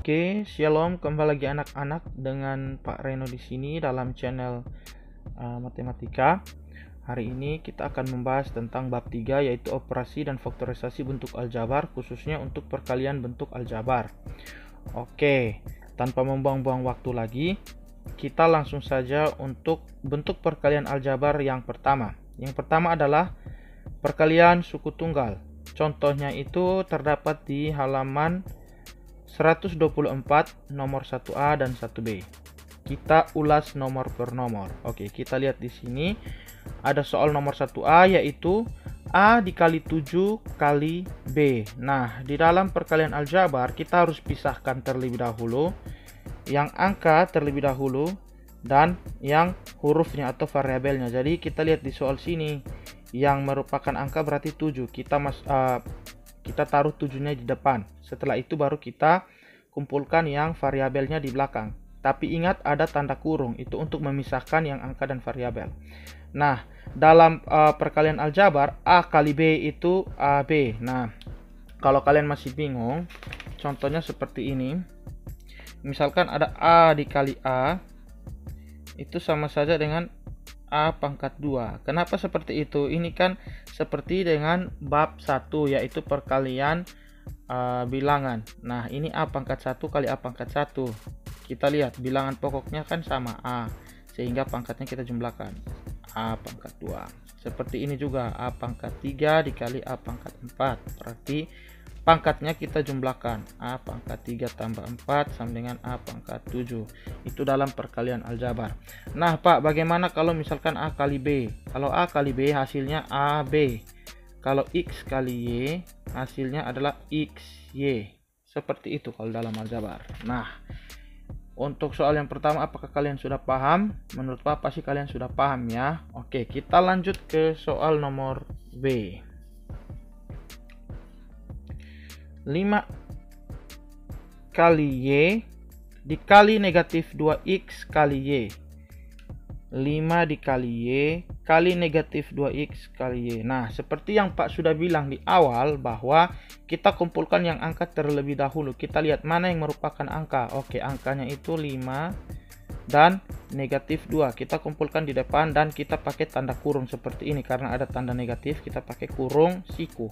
Oke, shalom, kembali lagi anak-anak dengan Pak Reno di sini dalam channel Matematika. Hari ini kita akan membahas tentang bab 3 yaitu operasi dan faktorisasi bentuk aljabar khususnya untuk perkalian bentuk aljabar. Oke, tanpa membuang-buang waktu lagi, kita langsung saja untuk bentuk perkalian aljabar yang pertama. Yang pertama adalah perkalian suku tunggal. Contohnya itu terdapat di halaman 124 nomor 1A dan 1B. Kita ulas nomor per nomor. Oke, kita lihat di sini ada soal nomor 1A yaitu A dikali 7 kali B. Nah, di dalam perkalian aljabar kita harus pisahkan terlebih dahulu yang angka terlebih dahulu dan yang hurufnya atau variabelnya. Jadi kita lihat di soal sini yang merupakan angka berarti 7. Kita taruh 7-nya di depan. Setelah itu baru kita kumpulkan yang variabelnya di belakang. Tapi ingat ada tanda kurung, itu untuk memisahkan yang angka dan variabel. Nah, dalam perkalian aljabar A kali B itu AB. Nah, kalau kalian masih bingung, contohnya seperti ini. Misalkan ada A dikali A, itu sama saja dengan A pangkat 2. Kenapa seperti itu? Ini kan seperti dengan bab 1 yaitu perkalian bilangan. Nah, ini A pangkat 1 kali A pangkat 1. Kita lihat bilangan pokoknya kan sama A, sehingga pangkatnya kita jumlahkan A pangkat 2. Seperti ini juga A pangkat 3 dikali A pangkat 4. Berarti pangkatnya kita jumlahkan A pangkat 3 tambah 4 sama dengan A pangkat 7. Itu dalam perkalian aljabar. Nah Pak, bagaimana kalau misalkan A kali B? Kalau A kali B hasilnya AB. Kalau X kali Y hasilnya adalah XY. Seperti itu kalau dalam aljabar. Nah, untuk soal yang pertama apakah kalian sudah paham? Menurut Pak pasti kalian sudah paham ya. Oke, kita lanjut ke soal nomor B. 5 kali Y dikali negatif 2X kali Y. 5 dikali Y kali negatif 2X kali Y. Nah, seperti yang Pak sudah bilang di awal bahwa kita kumpulkan yang angka terlebih dahulu. Kita lihat mana yang merupakan angka. Oke, angkanya itu 5 dan negatif 2. Kita kumpulkan di depan dan kita pakai tanda kurung seperti ini. Karena ada tanda negatif, kita pakai kurung siku.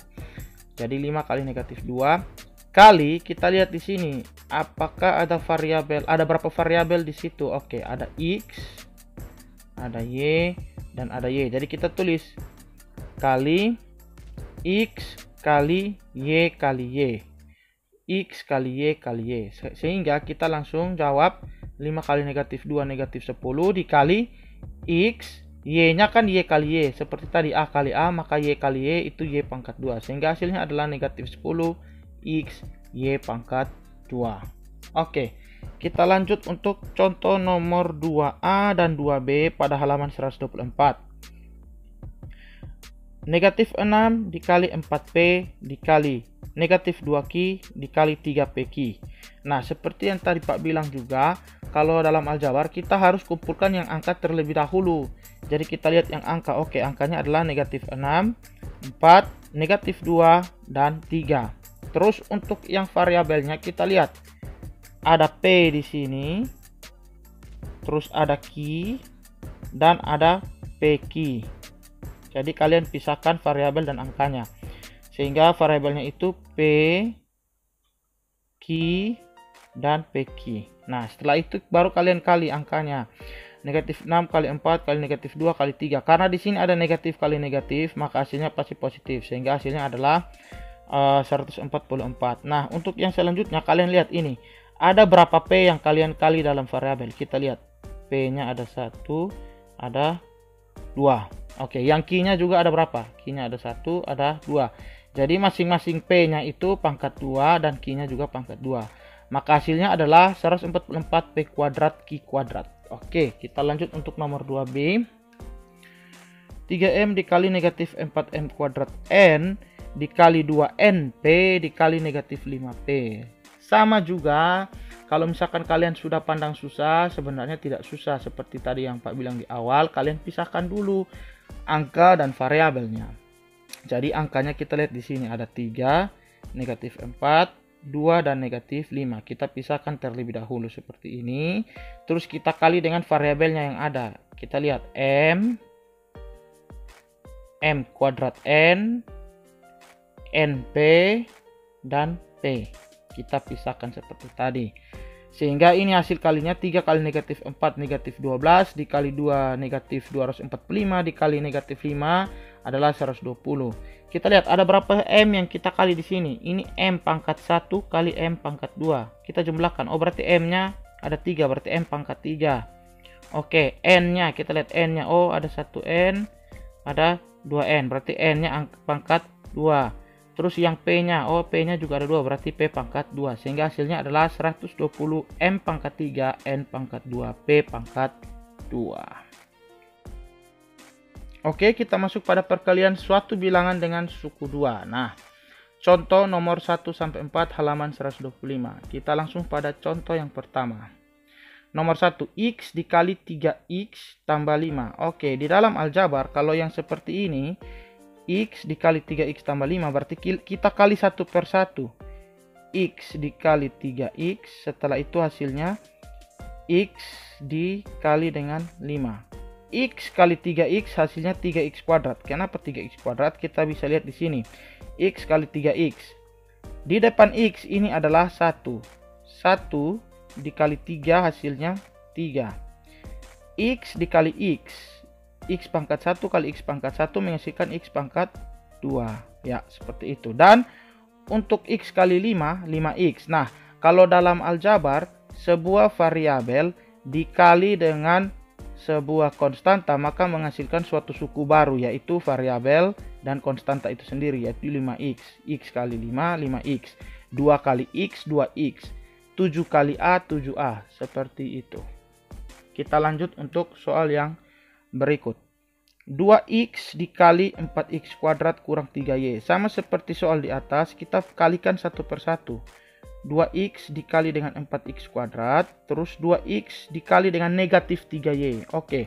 Jadi 5 kali negatif 2 kali kita lihat di sini apakah ada variabel, ada berapa variabel di situ. Oke, ada X, ada Y dan ada Y. Jadi kita tulis kali X kali Y kali Y. X kali Y kali Y. Sehingga kita langsung jawab 5 kali negatif 2 negatif 10 dikali X. Y-nya kan Y kali Y. Seperti tadi A kali A, maka Y kali Y itu Y pangkat 2. Sehingga hasilnya adalah negatif 10 X Y pangkat 2. Oke, kita lanjut untuk contoh nomor 2A dan 2B pada halaman 124. Negatif 6 dikali 4P dikali negatif 2Q dikali 3PQ. Nah, seperti yang tadi Pak bilang juga, kalau dalam aljabar kita harus kumpulkan yang angka terlebih dahulu. Jadi kita lihat yang angka. Oke, angkanya adalah negatif 6, 4, negatif 2, dan 3. Terus untuk yang variabelnya kita lihat. Ada P di sini. Terus ada Q dan ada PQ. Jadi kalian pisahkan variabel dan angkanya. Sehingga variabelnya itu P, Q, dan PQ. Nah, setelah itu baru kalian kali angkanya. Negatif 6 kali 4 kali negatif 2 kali 3. Karena di sini ada negatif kali negatif, maka hasilnya pasti positif. Sehingga hasilnya adalah 144. Nah, untuk yang selanjutnya kalian lihat ini. Ada berapa P yang kalian kali dalam variabel? Kita lihat. P-nya ada 1, ada 2. Oke, yang Q-nya juga ada berapa? Q-nya ada 1, ada 2. Jadi masing-masing P-nya itu pangkat 2 dan Q-nya juga pangkat 2. Maka hasilnya adalah 144 P kuadrat Q kuadrat. Oke, kita lanjut untuk nomor 2B. 3M dikali negatif 4M kuadrat N dikali 2NP dikali negatif 5P. Sama juga, kalau misalkan kalian sudah pandang susah, sebenarnya tidak susah. Seperti tadi yang Pak bilang di awal, kalian pisahkan dulu angka dan variabelnya. Jadi angkanya kita lihat di sini ada 3, negatif 4, 2 dan negatif 5. Kita pisahkan terlebih dahulu seperti ini. Terus kita kali dengan variabelnya yang ada. Kita lihat M kuadrat N, NP, dan P. Kita pisahkan seperti tadi. Sehingga ini hasil kalinya 3 kali negatif 4 negatif 12 dikali 2 negatif 245 dikali negatif 5 adalah 120. Kita lihat ada berapa M yang kita kali di sini. Ini M pangkat 1 kali M pangkat 2. Kita jumlahkan. Oh berarti M-nya ada 3, berarti M pangkat 3. Oke, N-nya kita lihat N-nya. Oh ada 1 N, ada 2 N, berarti N-nya pangkat 2. Terus yang P-nya, oh P-nya juga ada 2, berarti P pangkat 2. Sehingga hasilnya adalah 120 M pangkat 3, N pangkat 2, P pangkat 2. Oke, kita masuk pada perkalian suatu bilangan dengan suku 2. Nah, contoh nomor 1 sampai 4 halaman 125. Kita langsung pada contoh yang pertama. Nomor 1, X dikali 3X tambah 5. Oke, di dalam aljabar kalau yang seperti ini, X dikali 3X tambah 5, berarti kita kali satu per satu. X dikali 3X, setelah itu hasilnya X dikali dengan 5. X kali 3X hasilnya 3X kuadrat. Kenapa 3X kuadrat? Kita bisa lihat di sini. X kali 3X. Di depan X ini adalah 1. 1 dikali 3 hasilnya 3. X dikali X. X pangkat 1 kali X pangkat 1 menghasilkan X pangkat 2. Ya, seperti itu. Dan untuk X kali 5, 5X. Nah, kalau dalam aljabar, sebuah variabel dikali dengan sebuah konstanta, maka menghasilkan suatu suku baru, yaitu variabel dan konstanta itu sendiri, yaitu 5X. X kali 5, 5X. 2 kali X, 2X. 7 kali A, 7A. Seperti itu. Kita lanjut untuk soal yang berikut. 2X dikali 4X kuadrat kurang 3Y. Sama seperti soal di atas, kita kalikan satu per satu. 2X dikali dengan 4X kuadrat, terus 2X dikali dengan negatif 3Y. Oke.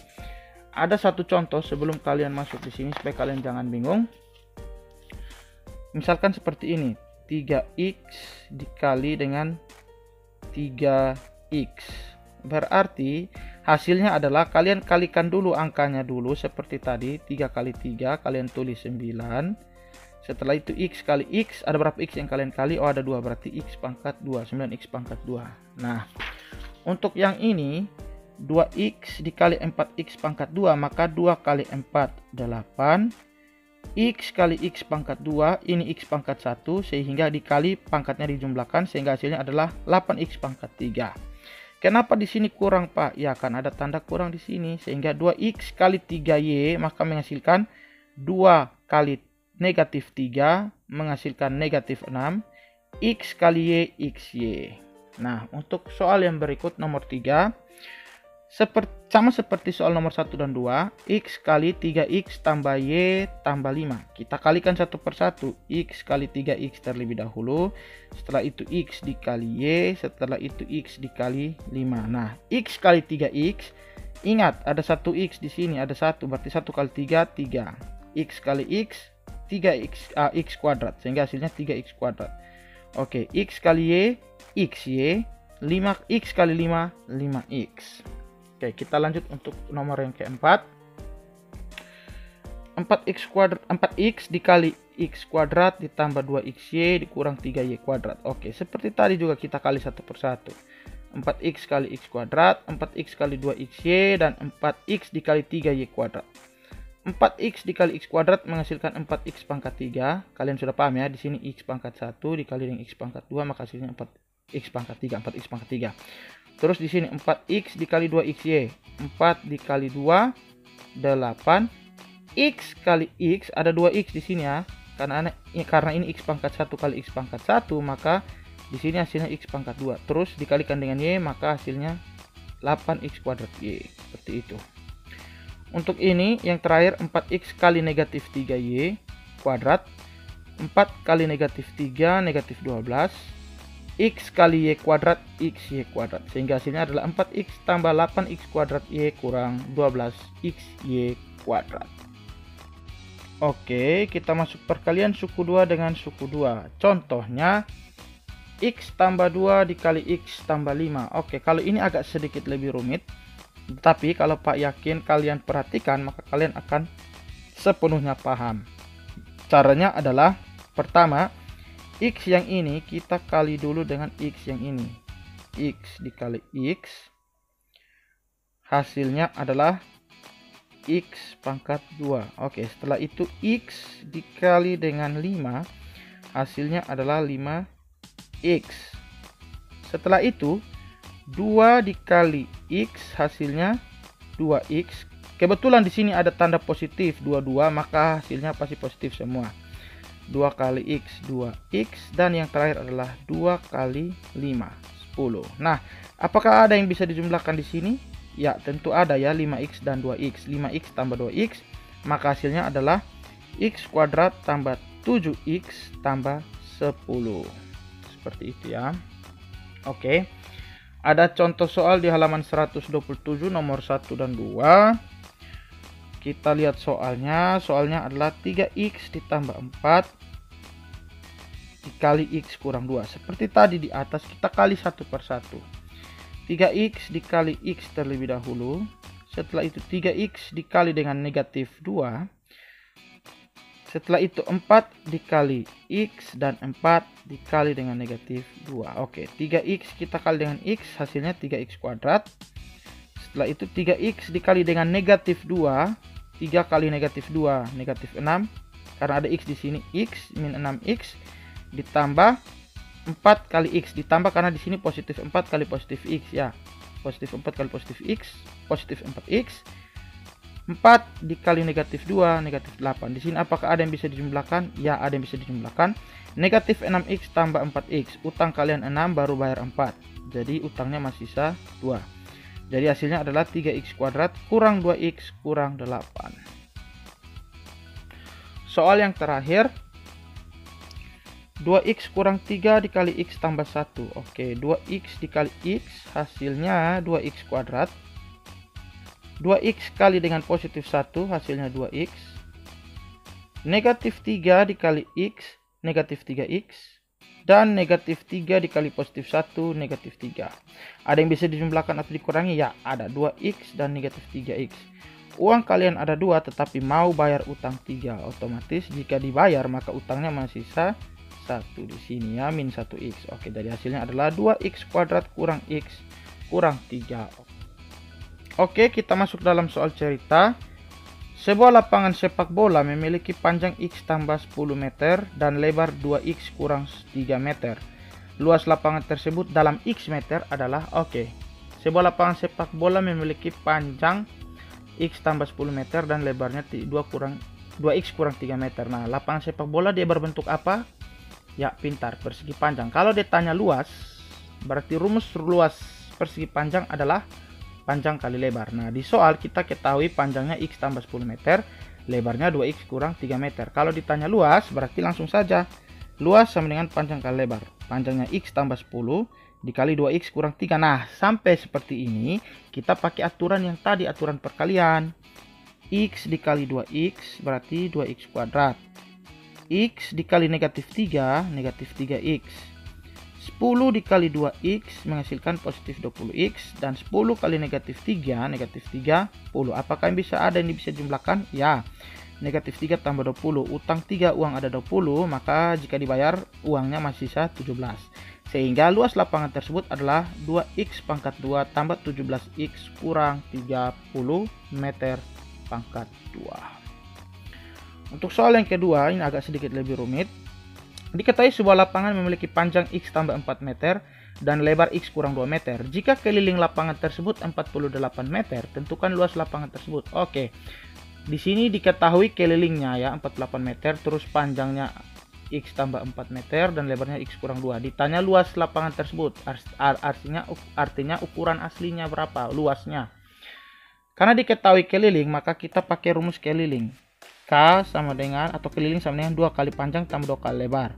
Ada satu contoh sebelum kalian masuk di sini supaya kalian jangan bingung. Misalkan seperti ini. 3X dikali dengan 3X. Berarti hasilnya adalah kalian kalikan dulu angkanya dulu seperti tadi. 3 kali 3 kalian tulis 9. Setelah itu X kali X, ada berapa X yang kalian kali? Oh ada 2, berarti X pangkat 2, 9X pangkat 2. Nah, untuk yang ini 2X dikali 4X pangkat 2, maka 2 kali 4 8. X kali X pangkat 2, ini X pangkat 1, sehingga dikali pangkatnya dijumlahkan, sehingga hasilnya adalah 8X pangkat 3. Kenapa di sini kurang, Pak? Ya, kan ada tanda kurang di sini, sehingga 2X kali 3Y, maka menghasilkan 2 kali negatif 3, menghasilkan negatif 6, X kali Y, XY. Nah, untuk soal yang berikut nomor 3, sama seperti soal nomor 1 dan 2, X kali 3X tambah Y tambah 5. Kita kalikan satu per satu. X kali 3X terlebih dahulu. Setelah itu X dikali Y. Setelah itu X dikali 5. Nah, X kali 3X. Ingat, ada 1X di sini. Ada 1. Berarti 1 kali 3, 3. X kali X, 3X, X kuadrat. Sehingga hasilnya 3X kuadrat. Oke, X kali Y, XY. 5X kali 5, 5X. Oke, kita lanjut untuk nomor yang keempat. 4X dikali X kuadrat ditambah 2XY dikurang 3Y kuadrat. Oke, seperti tadi juga kita kali satu per satu. 4X kali X kuadrat, 4X kali 2XY, dan 4X dikali 3Y kuadrat. 4X dikali X kuadrat menghasilkan 4X pangkat 3. Kalian sudah paham ya, di sini X pangkat 1 dikali dengan X pangkat 2, maka hasilnya 4X pangkat 3, 4X pangkat 3. Terus di sini 4X dikali 2XY. 4 dikali 2, 8. X kali X, ada 2X di sini ya. Karena ini X pangkat 1 kali X pangkat 1, maka di sini hasilnya X pangkat 2. Terus dikalikan dengan Y, maka hasilnya 8X kuadrat Y. Seperti itu. Untuk ini yang terakhir 4X kali negatif 3Y kuadrat. 4 kali negatif 3, negatif 12. X kali Y kuadrat, XY kuadrat. Sehingga hasilnya adalah 4X tambah 8X kuadrat Y kurang 12XY kuadrat. Oke, kita masuk perkalian suku 2 dengan suku 2. Contohnya X tambah 2 dikali X tambah 5. Oke, kalau ini agak sedikit lebih rumit. Tapi kalau Pak yakin kalian perhatikan, maka kalian akan sepenuhnya paham. Caranya adalah, pertama, X yang ini kita kali dulu dengan X yang ini. X dikali X. Hasilnya adalah X pangkat 2. Oke, setelah itu X dikali dengan 5. Hasilnya adalah 5X. Setelah itu 2 dikali X hasilnya 2X. Kebetulan di sini ada tanda positif 22, maka hasilnya pasti positif semua. 2 kali X 2X, dan yang terakhir adalah 2 kali 5 10. Nah, apakah ada yang bisa dijumlahkan di sini? Ya, tentu ada ya, 5X dan 2X. 5X tambah 2X, maka hasilnya adalah X kuadrat tambah 7X tambah 10. Seperti itu ya. Oke. Ada contoh soal di halaman 127 nomor 1 dan 2. Kita lihat soalnya. Soalnya adalah 3X ditambah 4 dikali X kurang 2. Seperti tadi di atas, kita kali satu per satu. 3X dikali X terlebih dahulu. Setelah itu 3X dikali dengan negatif 2. Setelah itu 4 dikali X dan 4 dikali dengan negatif 2. Oke, 3X kita kali dengan X, hasilnya 3X kuadrat. Setelah itu 3X dikali dengan negatif 2. 3 kali negatif 2, negatif 6. Karena ada X di sini, X min 6X ditambah 4 kali X, ditambah karena di sini positif 4 kali positif X ya. Positif 4 kali positif X, positif 4X. 4 dikali negatif 2, negatif 8. Di sini apakah ada yang bisa dijumlahkan? Ya, ada yang bisa dijumlahkan. Negatif 6X tambah 4X. Utang kalian 6 baru bayar 4. Jadi utangnya masih sisa 2. Jadi hasilnya adalah 3X kuadrat kurang 2X kurang 8. Soal yang terakhir. 2X kurang 3 dikali X tambah 1. Oke, 2X dikali X hasilnya 2X kuadrat. 2X kali dengan positif 1 hasilnya 2X. Negatif 3 dikali X, negatif 3X. Dan negatif 3 dikali positif 1, negatif 3. Ada yang bisa dijumlahkan atau dikurangi? Ya, ada 2X dan negatif 3X. Uang kalian ada 2 tetapi mau bayar utang 3. Otomatis jika dibayar maka utangnya masih sisa 1 di sini ya, min 1X. Oke, dari hasilnya adalah 2X kuadrat kurang X kurang 3. Oke, kita masuk dalam soal cerita. Sebuah lapangan sepak bola memiliki panjang X tambah 10 meter dan lebar 2X kurang 3 meter. Luas lapangan tersebut dalam X meter adalah, oke. Sebuah lapangan sepak bola memiliki panjang X tambah 10 meter dan lebarnya 2X kurang 3 meter. Nah, lapangan sepak bola dia berbentuk apa? Ya, pintar, persegi panjang. Kalau ditanya luas, berarti rumus luas persegi panjang adalah panjang kali lebar. Nah, di soal kita ketahui panjangnya X tambah 10 meter, lebarnya 2X kurang 3 meter. Kalau ditanya luas, berarti langsung saja luas sama dengan panjang kali lebar. Panjangnya X tambah 10 dikali 2X kurang 3. Nah, sampai seperti ini, kita pakai aturan yang tadi, aturan perkalian. X dikali 2X berarti 2X kuadrat. X dikali negatif 3, negatif 3X. 10 dikali 2X menghasilkan positif 20X. Dan 10 kali negatif 3, negatif 30. Apakah yang ada yang bisa jumlahkan? Ya, negatif 3 tambah 20. Utang 3, uang ada 20. Maka jika dibayar, uangnya masih sisa 17. Sehingga luas lapangan tersebut adalah 2X pangkat 2 tambah 17X kurang 30 meter pangkat 2. Untuk soal yang kedua, ini agak sedikit lebih rumit. Diketahui sebuah lapangan memiliki panjang X tambah 4 meter dan lebar X kurang 2 meter. Jika keliling lapangan tersebut 48 meter, tentukan luas lapangan tersebut. Oke, di sini diketahui kelilingnya ya 48 meter, terus panjangnya X tambah 4 meter dan lebarnya X kurang 2. Ditanya luas lapangan tersebut, artinya ukuran aslinya berapa, luasnya. Karena diketahui keliling, maka kita pakai rumus keliling. K sama dengan, atau keliling sama dengan 2 kali panjang tambah 2 kali lebar.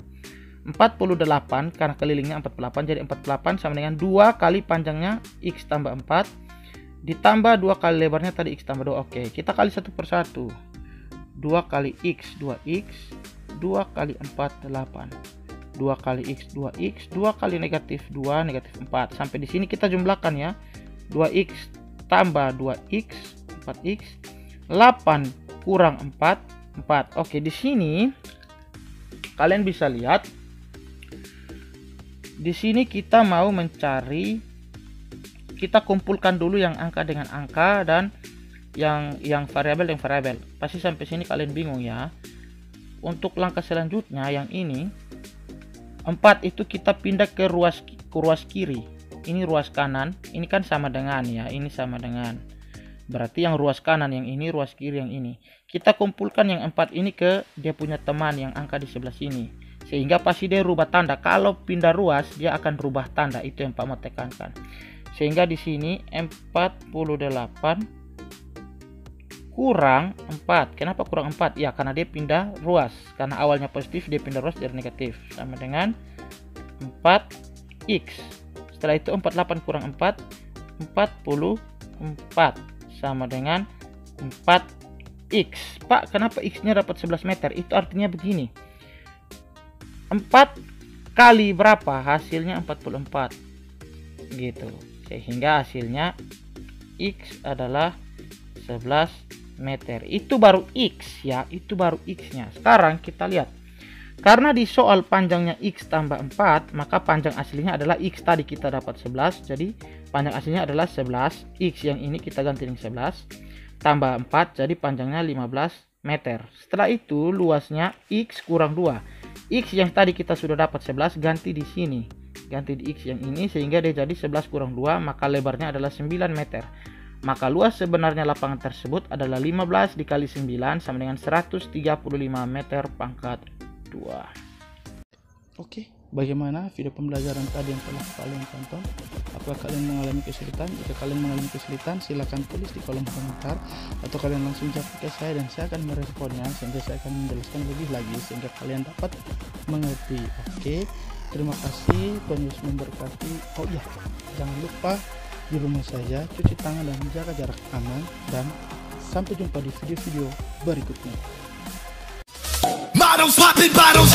48, karena kelilingnya 48, jadi 48 sama dengan 2 kali panjangnya X tambah 4 ditambah 2 kali lebarnya tadi X tambah 2. Oke, kita kali satu per satu. 2 kali X 2X, 2 kali 4 8. 2 kali X 2X, 2 kali negatif 2 negatif 4. Sampai di sini kita jumlahkan ya. 2X tambah 2X 4X, 8 kurang 4 4. Oke, di sini kalian bisa lihat di sini kita mau mencari, kita kumpulkan dulu yang angka dengan angka dan yang variabel dengan variabel. Pasti sampai sini kalian bingung ya. Untuk langkah selanjutnya yang ini 4 itu kita pindah ke ruas kiri. Ini ruas kanan, ini kan sama dengan ya, ini sama dengan. Berarti yang ruas kanan yang ini, ruas kiri yang ini. Kita kumpulkan yang 4 ini ke dia punya teman yang angka di sebelah sini. Sehingga pasti dia rubah tanda. Kalau pindah ruas dia akan rubah tanda. Itu yang Pak mau tekankan. Sehingga di sini 48 kurang 4. Kenapa kurang 4? Ya karena dia pindah ruas. Karena awalnya positif dia pindah ruas jadi negatif. Sama dengan 4x. Setelah itu 48 kurang 4, 44. Sama dengan 4x. Pak, kenapa x-nya dapat 11 meter? Itu artinya begini. 4 kali berapa? Hasilnya 44. Gitu. Sehingga hasilnya x adalah 11 meter. Itu baru x ya, itu baru x-nya. Sekarang kita lihat. Karena di soal panjangnya x tambah 4, maka panjang aslinya adalah x tadi kita dapat 11. Jadi panjang aslinya adalah 11. X yang ini kita ganti dengan 11 tambah 4, jadi panjangnya 15 meter. Setelah itu luasnya x kurang 2. X yang tadi kita sudah dapat 11 ganti di sini. Ganti di X yang ini sehingga dia jadi 11 kurang 2, maka lebarnya adalah 9 meter. Maka luas sebenarnya lapangan tersebut adalah 15 dikali 9 sama dengan 135 meter pangkat 2. Oke, bagaimana video pembelajaran tadi yang telah kalian tonton? Apakah kalian mengalami kesulitan? Jika kalian mengalami kesulitan, silahkan tulis di kolom komentar atau kalian langsung japri ke saya dan saya akan meresponnya sehingga saya akan menjelaskan lebih lagi sehingga kalian dapat mengerti. Oke, terima kasih, Tuhan Yesus memberkati. Oh iya, jangan lupa di rumah saja, cuci tangan dan jaga jarak aman, dan sampai jumpa di video-video berikutnya. Models popping bottles.